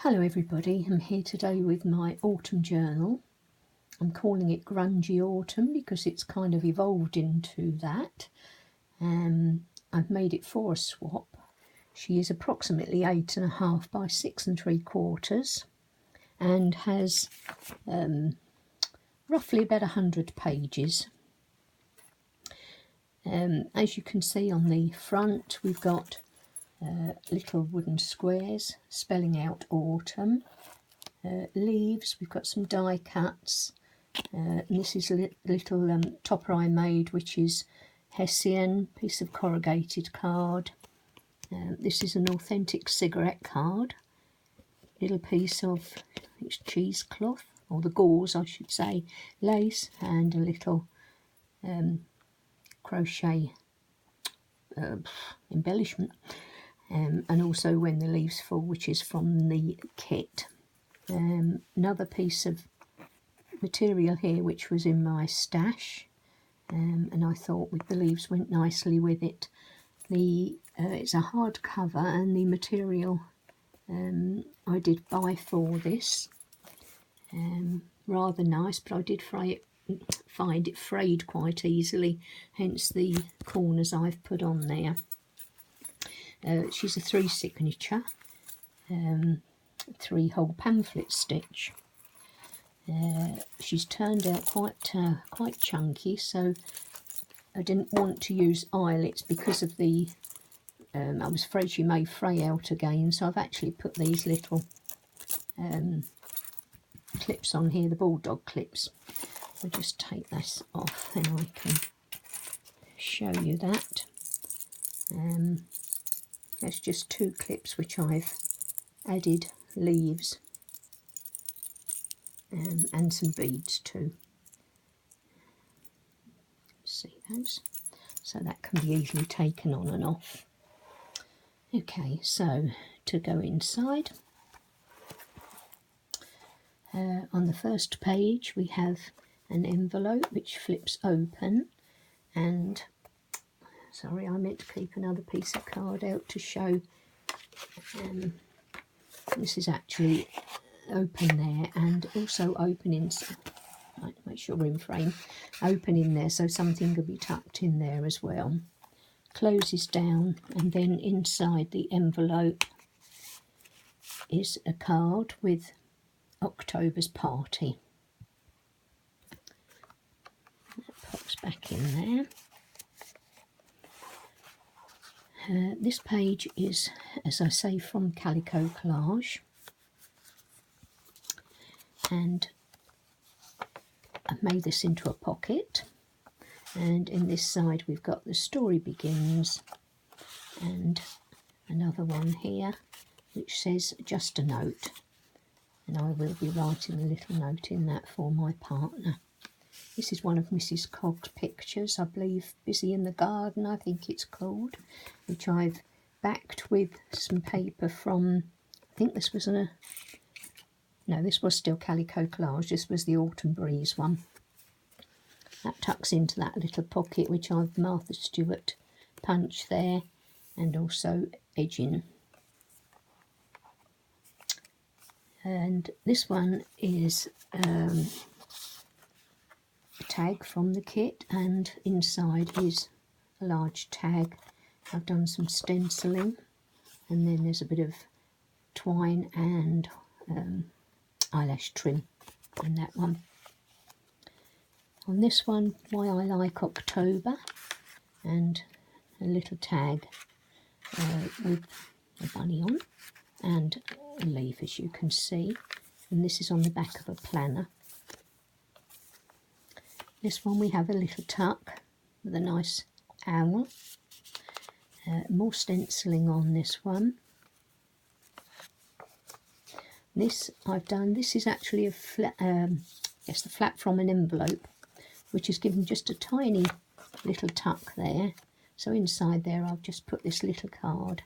Hello everybody, I'm here today with my autumn journal. I'm calling it Grungy Autumn because it's kind of evolved into that. I've made it for a swap. She is approximately 8.5 by 6 3/4 and has roughly about 100 pages. As you can see on the front, we've got little wooden squares spelling out autumn. Leaves, we've got some die cuts, and this is a little topper I made, which is Hessian, piece of corrugated card. This is an authentic cigarette card, little piece of cheesecloth, or the gauze I should say, lace, and a little crochet embellishment. And also When the Leaves Fall, which is from the kit. Another piece of material here which was in my stash, and I thought with the leaves went nicely with it. It's a hard cover, and the material I did buy for this, rather nice, but I did find it frayed quite easily, hence the corners I've put on there. She's a 3 signature, 3-hole pamphlet stitch. She's turned out quite chunky, so I didn't want to use eyelets because of the I was afraid she may fray out again, so I've actually put these little clips on here, the bulldog clips. I'll just take this off and I can show you that. There's just 2 clips which I've added leaves and some beads too. See those? So that can be easily taken on and off. Okay, so to go inside, on the first page we have an envelope which flips open, and sorry, I meant to keep another piece of card out to show. This is actually open there and also open inside. Right, make sure we're in frame. Open in there, so something could be tucked in there as well. Closes down, and then inside the envelope is a card with October's party. That pops back in there. This page is, as I say, from CalicoCollage, and I've made this into a pocket, and in this side we've got the story begins, and another one here which says just a note, and I will be writing a little note in that for my partner. This is one of Mrs. Cog's pictures, I believe, Busy in the Garden, I think it's called, which I've backed with some paper from, I think this was this was still CalicoCollage, this was the Autumn Breeze one. That tucks into that little pocket which I've Martha Stewart punched there, and also edging. And this one is tag from the kit, and inside is a large tag. I've done some stenciling, and then there's a bit of twine and eyelash trim in that one. On this one, Why I Like October, and a little tag with a bunny on and a leaf, as you can see, and this is on the back of a planner. This one we have a little tuck with a nice owl. More stenciling on this one. This I've done, this is actually a the flap from an envelope, which is given just a tiny little tuck there. So inside there I've just put this little card,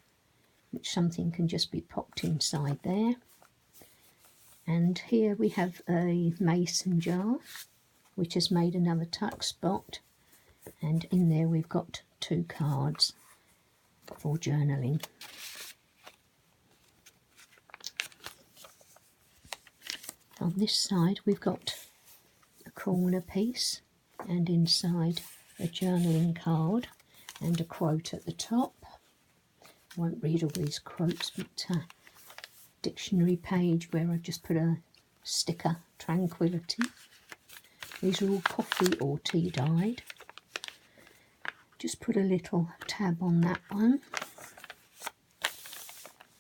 which something can just be popped inside there. And here we have a mason jar, which has made another tuck spot, and in there we've got 2 cards for journaling. On this side we've got a corner piece, and inside a journaling card and a quote at the top. I won't read all these quotes, but dictionary page where I've just put a sticker, tranquility. These are all coffee or tea dyed. Just put a little tab on that one.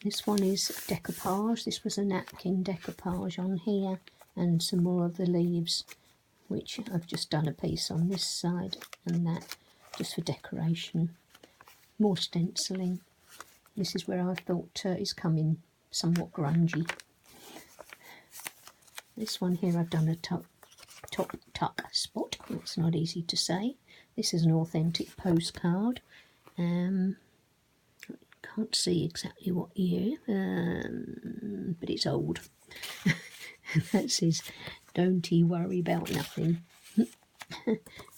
This one is decoupage. This was a napkin decoupage on here, and some more of the leaves, which I've just done a piece on this side and that, just for decoration. More stenciling. This is where I thought it's coming somewhat grungy. This one here I've done a top tuck spot. It's not easy to say. This is an authentic postcard. Can't see exactly what year, but it's old. That says, "Don't ye worry about nothing."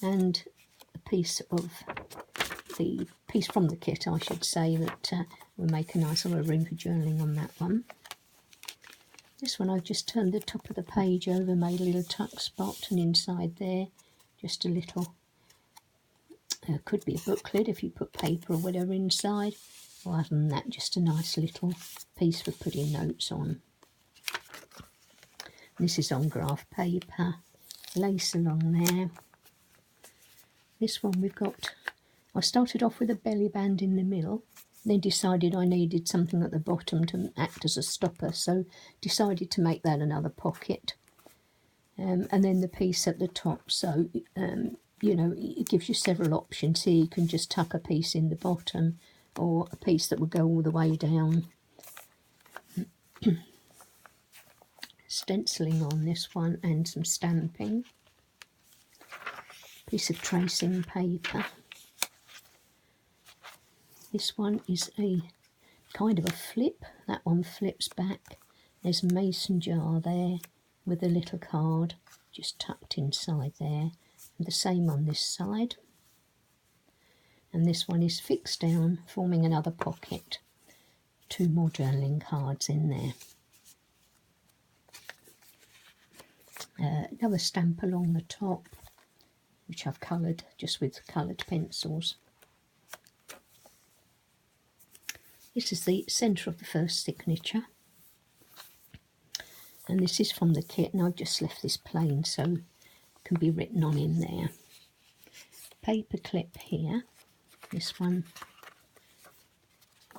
And a piece from the kit, I should say, that will make a nice little room for journaling on that one. This one I've just turned the top of the page over, made a little tuck spot, and inside there just a little, could be a booklet if you put paper or whatever inside. Well, other than that, just a nice little piece for putting notes on. This is on graph paper, lace along there. This one we've got, I started off with a belly band in the middle, then decided I needed something at the bottom to act as a stopper, so decided to make that another pocket. And then the piece at the top, so you know, it gives you several options here. You can just tuck a piece in the bottom, or a piece that would go all the way down. Stenciling on this one and some stamping. Piece of tracing paper. This one is a kind of a flip. That one flips back. There's a mason jar there with a little card just tucked inside there. And the same on this side. And this one is fixed down, forming another pocket. 2 more journaling cards in there. Another stamp along the top, which I've coloured just with coloured pencils. This is the centre of the first signature. And this is from the kit, and I've just left this plain so it can be written on in there. Paper clip here. This one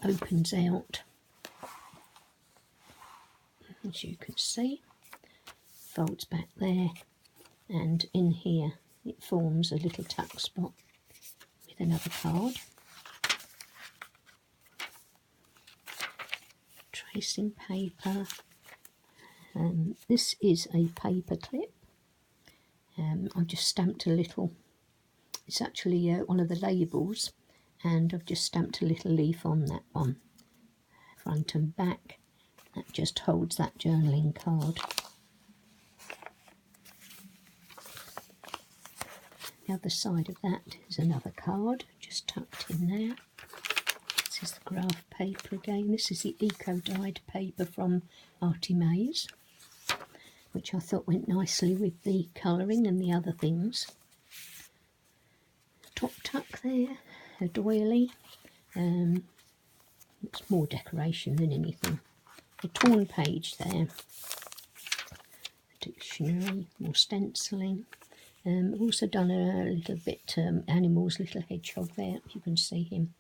opens out, as you can see, folds back there, and in here it forms a little tuck spot with another card. Tracing paper. This is a paper clip. I've just stamped a little, it's actually one of the labels, and I've just stamped a little leaf on that one, front and back. That just holds that journaling card. The other side of that is another card just tucked in there. This is the graph paper again. This is the eco-dyed paper from Artymaze, which I thought went nicely with the colouring and the other things. Top tuck there, a doily. It's more decoration than anything. A torn page there. A dictionary, more stenciling. I've also done a little bit animals, little hedgehog there, if you can see him.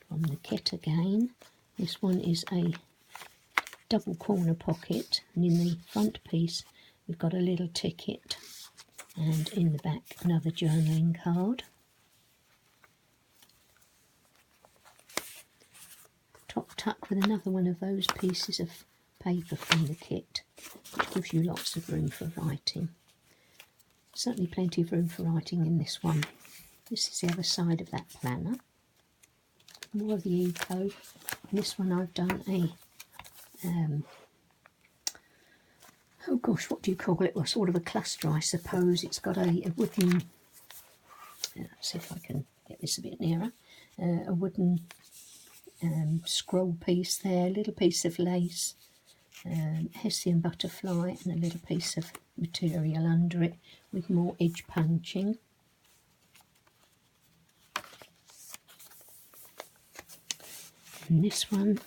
From the kit again. This one is a double corner pocket, and in the front piece we've got a little ticket, and in the back another journaling card. Top tuck with another one of those pieces of paper from the kit, which gives you lots of room for writing. Certainly plenty of room for writing in this one. This is the other side of that planner. More of the eco. In this one I've done a oh gosh, what do you call it? Well, sort of a cluster, I suppose. It's got a wooden, let's see if I can get this a bit nearer, a wooden scroll piece there, a little piece of lace, Hessian butterfly, and a little piece of material under it with more edge punching. And this one,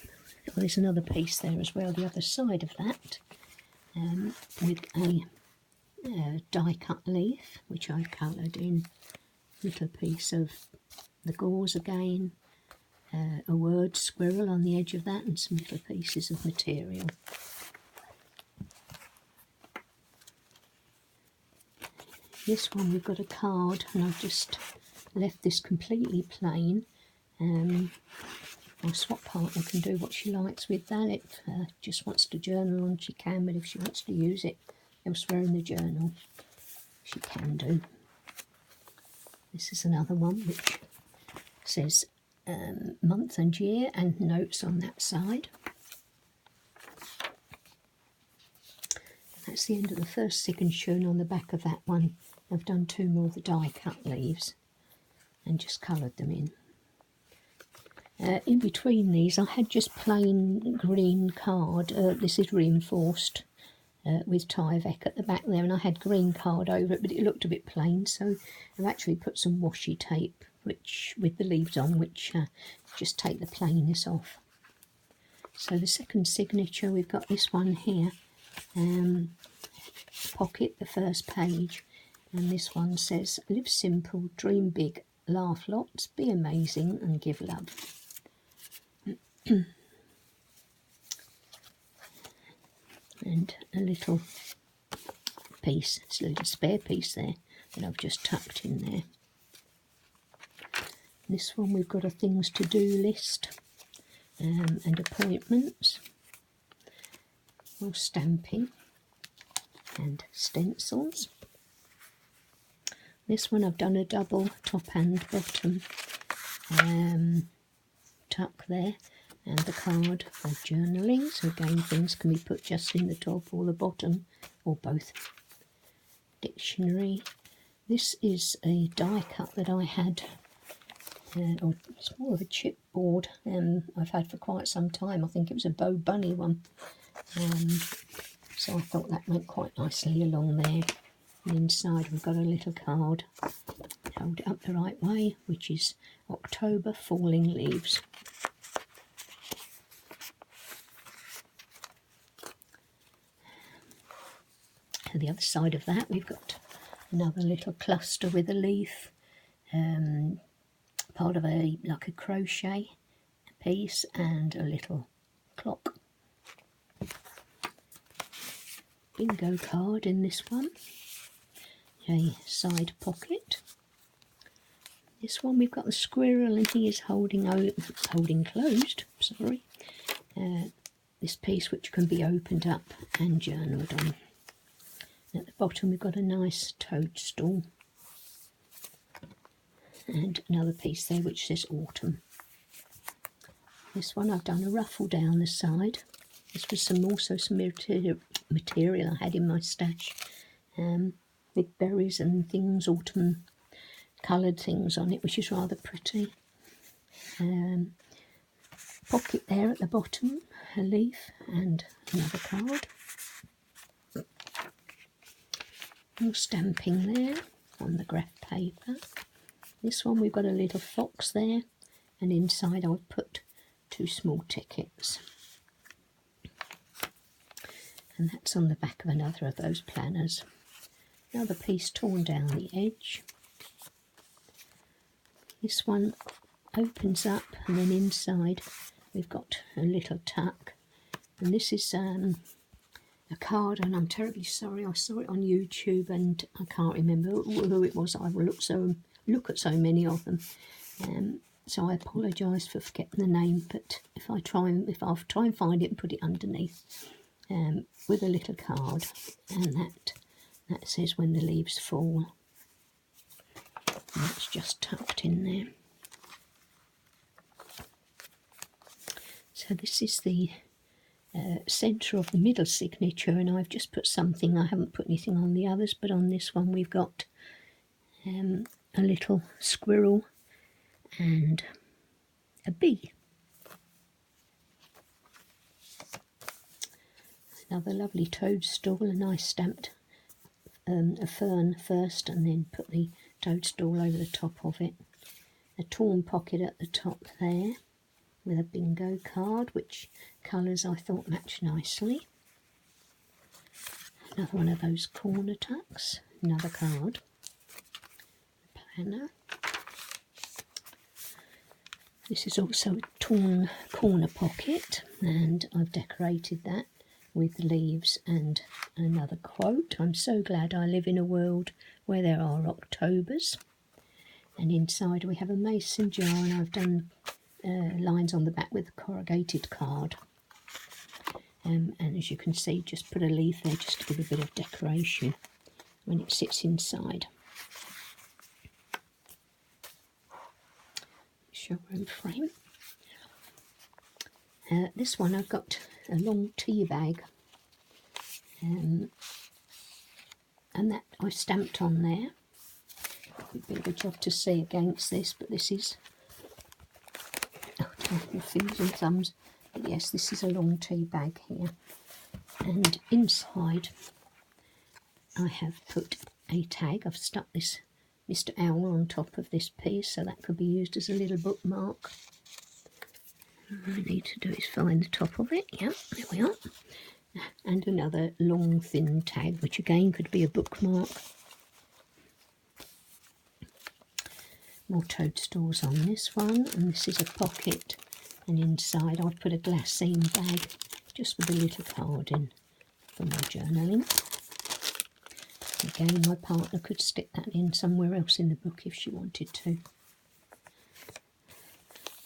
oh, there's another piece there as well, the other side of that, with a die cut leaf, which I've coloured in, little piece of the gauze again, a word squirrel on the edge of that, and some little pieces of material. This one we've got a card, and I've just left this completely plain. My swap partner can do what she likes with that. If just wants to journal on, she can, but if she wants to use it elsewhere in the journal, she can do. This is another one which says month and year and notes on that side. That's the end of the first signature, and on the back of that one I've done 2 more of the die cut leaves and just coloured them in. In between these I had just plain green card. This is reinforced with Tyvek at the back there, and I had green card over it, but it looked a bit plain, so I've actually put some washi tape which with the leaves on, which just take the plainness off. So the second signature, we've got this one here, pocket, the first page, and this one says, live simple, dream big, laugh lots, be amazing and give love. And a little piece, it's a little spare piece there that I've just tucked in there. This one we've got a things to do list and appointments, more stamping and stencils. This one I've done a double top and bottom tuck there, and the card for journaling, so again things can be put just in the top or the bottom or both. Dictionary. This is a die cut that I had, or it's more of a chipboard I've had for quite some time. I think it was a Bo Bunny one, so I thought that went quite nicely along there. And inside we've got a little card, hold it up the right way, which is October Falling Leaves. And the other side of that we've got another little cluster with a leaf, part of a like a crochet piece, and a little clock. Bingo card in this one, a side pocket. This one we've got the squirrel, and he is holding closed, sorry, this piece which can be opened up and journaled on. At the bottom we've got a nice toadstool and another piece there which says autumn. This one I've done a ruffle down the side. This was some material I had in my stash, with berries and things, autumn coloured things on it, which is rather pretty. Pocket there at the bottom, a leaf and another card. More stamping there on the graph paper. This one we've got a little fox there, and inside I've put 2 small tickets. And that's on the back of another of those planners. Another piece torn down the edge. This one opens up, and then inside we've got a little tuck. And this is a card, and I'm terribly sorry, I saw it on YouTube and I can't remember who it was. I look at so many of them, so I apologise for forgetting the name, but I'll try and find it and put it underneath, with a little card, and that says when the leaves fall, and that's just tucked in there. So this is the centre of the middle signature, and I've just put something, I haven't put anything on the others, but on this one we've got a little squirrel and a bee. Another lovely toadstool, and I stamped a fern first and then put the toadstool over the top of it. A torn pocket at the top there with a bingo card, which colours I thought matched nicely. Another one of those corner tucks, another card, a planner. This is also a torn corner pocket, and I've decorated that with leaves and another quote. I'm so glad I live in a world where there are Octobers. And inside we have a mason jar, and I've done lines on the back with a corrugated card. And as you can see, just put a leaf there just to give a bit of decoration when it sits inside. Showroom frame. This one I've got a long tea bag, and that I stamped on there. A bit of a job to see against this, but this is fingers and thumbs. But yes, this is a long tea bag here, and inside I have put a tag. I've stuck this Mr. Owl on top of this piece, so that could be used as a little bookmark. All I need to do is find the top of it. Yep, there we are. And another long thin tag, which again could be a bookmark. More toadstools on this one, and this is a pocket, and inside I've put a glassine bag just with a little card in for my journaling. Again, my partner could stick that in somewhere else in the book if she wanted to.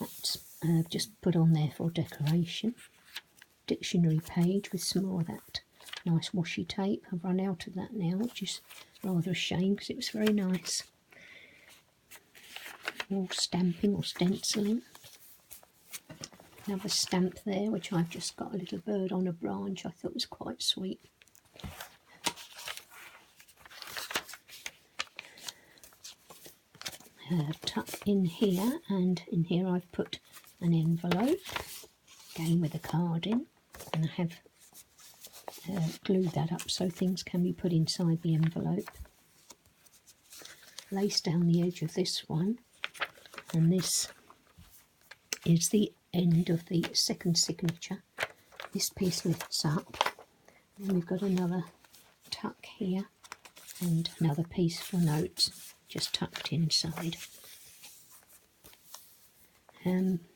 That's just put on there for decoration. Dictionary page with some more of that nice washi tape. I've run out of that now, which is rather a shame because it was very nice. More stamping or stenciling. Another stamp there, which I've just got a little bird on a branch. I thought was quite sweet. Tuck in here, and in here I've put an envelope, again with a card in, and I have glued that up so things can be put inside the envelope. Lace down the edge of this one, and this is the end of the second signature. This piece lifts up, and we've got another tuck here and another piece for notes just tucked inside.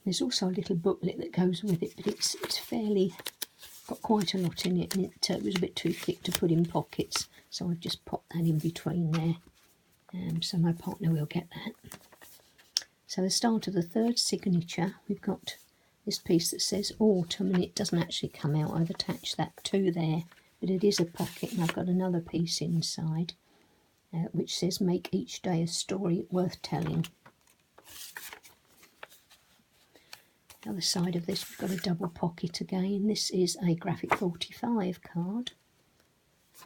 There's also a little booklet that goes with it, but it's fairly got quite a lot in it, and it was a bit too thick to put in pockets, so I've just popped that in between there, so my partner will get that. So the start of the third signature, we've got this piece that says Autumn, and it doesn't actually come out. I've attached that to there, but it is a pocket, and I've got another piece inside which says Make each day a story worth telling. The other side of this, we've got a double pocket again. This is a Graphic 45 card,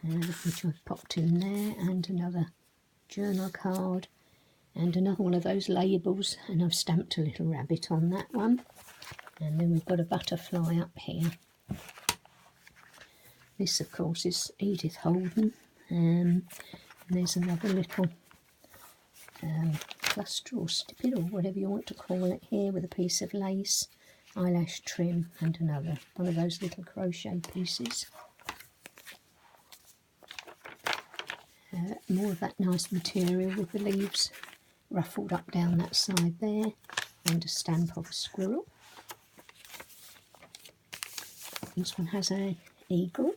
which I've popped in there, and another journal card, and another one of those labels, and I've stamped a little rabbit on that one. And then we've got a butterfly up here. This, of course, is Edith Holden, and there's another little cluster or snippet or whatever you want to call it here with a piece of lace, eyelash trim, and another one of those little crochet pieces. More of that nice material with the leaves ruffled up down that side there, and a stamp of a squirrel. This one has an eagle.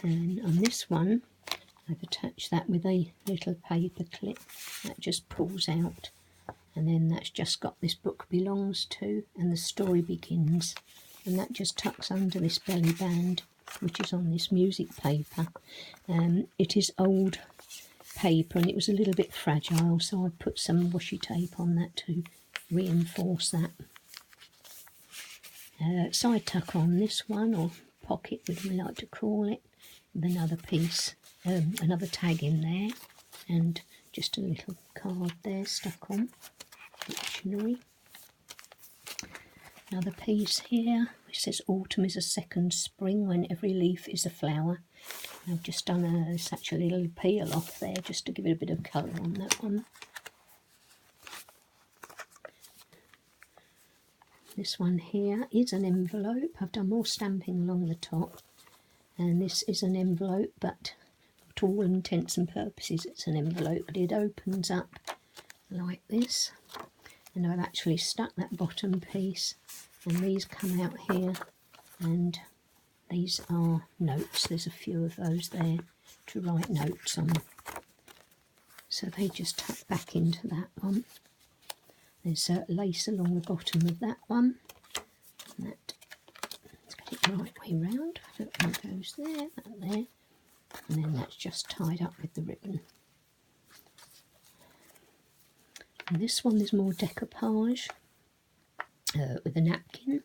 And on this one, I've attached that with a little paper clip that just pulls out, and then that's just got This Book Belongs To and The Story Begins, and that just tucks under this belly band, which is on this music paper. It is old paper and it was a little bit fragile, so I put some washi tape on that to reinforce that. Side tuck on this one, or pocket, would we like to call it, with another piece, another tag in there, and just a little card there stuck on, dictionary. Another piece here which says autumn is a second spring when every leaf is a flower. I've just done such a little peel off there just to give it a bit of colour on that one. This one here is an envelope. I've done more stamping along the top, and this is an envelope, but to all intents and purposes it's an envelope, but it opens up like this, and I've actually stuck that bottom piece, and these come out here, and these are notes. There's a few of those there to write notes on, so they just tuck back into that one. There's lace along the bottom of that one, and that, let's get it the right way round. That one goes there, that there, and then that's just tied up with the ribbon. And this one is more decoupage with a napkin,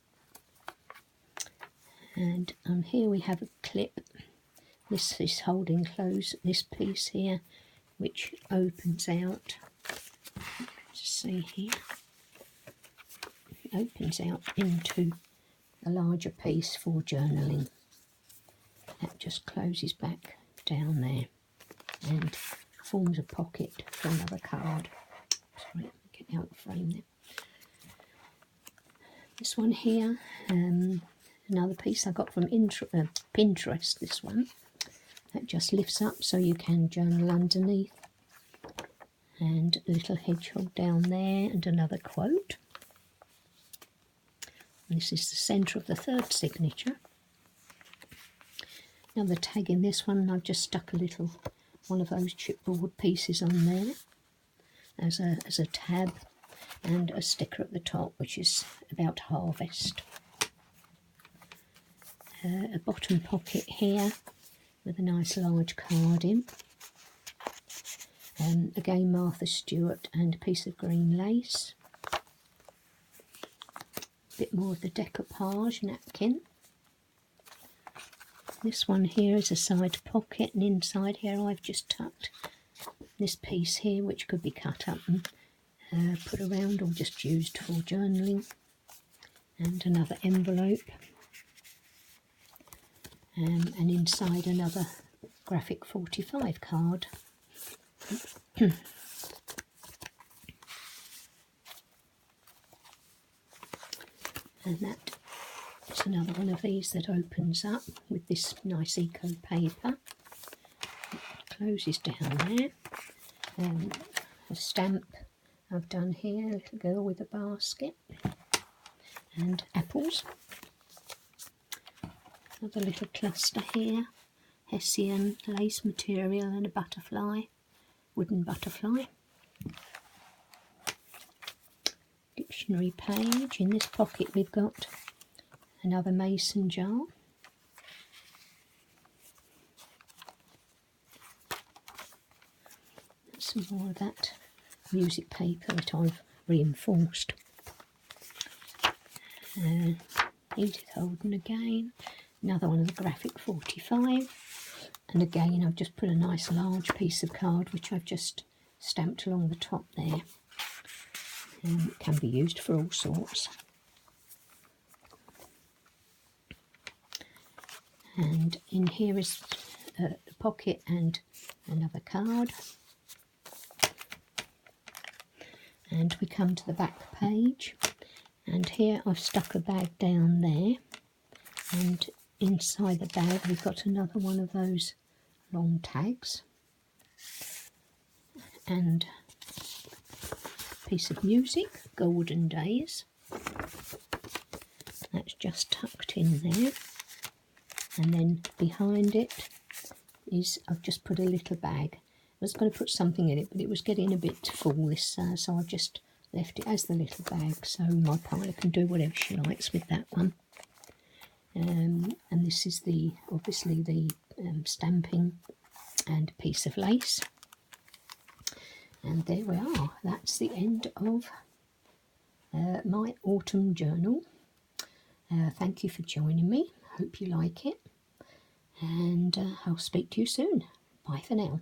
and here we have a clip. This is holding close this piece here, which opens out. Just see here, it opens out into a larger piece for journaling. That just closes back down there and forms a pocket for another card. Sorry, get out of the frame there. This one here, another piece I got from Pinterest, this one. That just lifts up so you can journal underneath. And a little hedgehog down there, and another quote. And this is the centre of the third signature. Now the tag in this one, I've just stuck a little one of those chipboard pieces on there as a tab, and a sticker at the top which is about harvest. A bottom pocket here with a nice large card in. Again Martha Stewart, and a piece of green lace. A bit more of the decoupage napkin. This one here is a side pocket, and inside here I've just tucked this piece here, which could be cut up and put around or just used for journaling. And another envelope. And inside another graphic 45 card. And that is another one of these that opens up with this nice eco paper. It closes down there. A stamp I've done here, a little girl with a basket, and apples. Another little cluster here, Hessian lace material, and a butterfly, wooden butterfly. Dictionary page. In this pocket we've got another mason jar. Some more of that music paper that I've reinforced. Edith Holden again. Another one of the graphic 45. And again I've just put a nice large piece of card which I've just stamped along the top there. It can be used for all sorts. And in here is the pocket and another card. And we come to the back page, and here I've stuck a bag down there, and inside the bag we've got another one of those long tags and a piece of music, Golden Days. That's just tucked in there, and then behind it is, I've just put a little bag. I was going to put something in it, but it was getting a bit full, this, so I've just left it as the little bag, so my partner can do whatever she likes with that one. And this is obviously the stamping and a piece of lace. And there we are. That's the end of my autumn journal. Thank you for joining me. Hope you like it, and I'll speak to you soon. Bye for now.